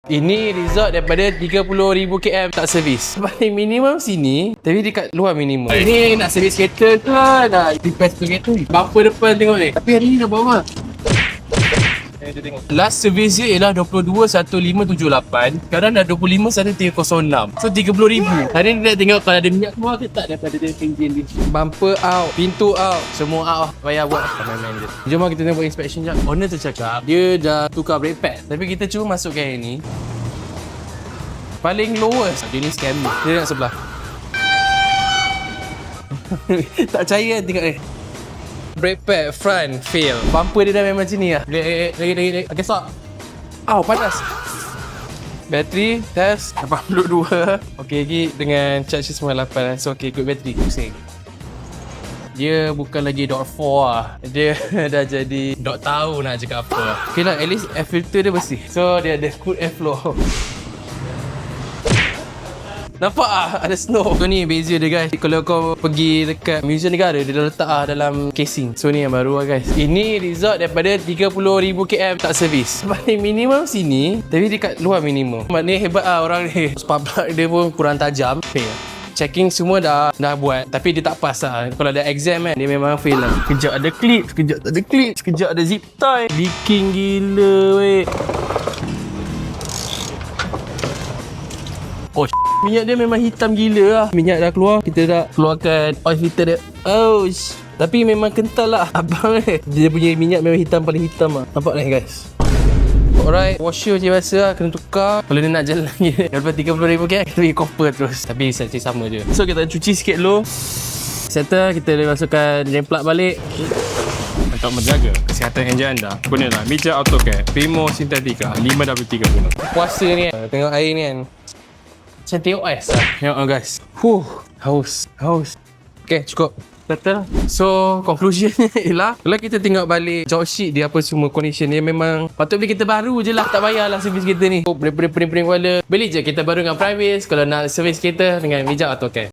Ini result daripada 30,000 km tak servis. Paling minimum sini, tapi dekat luar minimum. Ini nak servis kereta ke nak repair kereta ni? Bumper depan tengok ni. Tapi hari ni dah bawa. Last service dia ialah 22,1578. Sekarang dah 25,1306. So 30,000. Hari ni dia tengok kalau ada minyak keluar ke tak daripada dia enjin dia. Bumper out, pintu out, semua out. Payah buat main-main je. Jom kita tengok buat inspection jap. Owner tu cakap dia dah tukar brake pad, tapi kita cuba masukkan yang ni. Paling lowest dia ni scam ni. Dia nak sebelah. Tak percaya tengok ni. Brake pad front fail. Bumper dia dah memang macam ni lah. Lagi. Gesok. Panas. Bateri test 82. Okey lagi dengan charge 98. So okey good bateri. Pusing. Dia bukan lagi dot 4 lah. Dia dah jadi dot tahu nak cakap apa. Okey lah, at least air filter dia bersih. So dia ada good airflow. Nampak ada snow. So ni beza dia guys. Kalau kau pergi dekat museum negara, dia dah letak dalam casing. So ni yang baru lah guys. Ini result daripada 30,000 km tak servis. Paling minimum sini, tapi dekat luar minimum. Maknanya hebat orang ni. Spark plug dia pun kurang tajam. Fail. Checking semua dah buat, tapi dia tak pas lah. Kalau ada exam kan, dia memang fail lah. Sekejap ada clip, sekejap tak ada clip, sekejap ada zip tie. Leaking gila weh. Oh minyak dia memang hitam gila lah. Minyak dah keluar, kita dah keluarkan oil filter dia. Tapi memang kental lah abang ni. Dia punya minyak memang hitam, paling hitam lah. Nampak ni guys. Alright, washer je biasa lah, kena tukar. Kalau dia nak jalan lagi daripada 30,000 kan, kita pergi copper terus. Tapi saya sama je. So kita cuci sikit dulu. Settle, kita masukkan drain plug balik. Untuk menjaga kesihatan enjin anda, gunalah meja AutoCare Primo Sintetica 5W30. Puasa ni kan, tengok air ni kan macam tengok ais lah. Tengok guys. Haus. Okay, cukup. Settle. So, conclusionnya ialah kalau kita tengok balik job sheet dia apa semua condition dia memang patut beli kereta baru je lah. Tak payahlah servis kereta ni. Daripada pening-pening kepala, beli je kereta baru dengan Primace. Kalau nak servis kereta dengan meja AutoCare.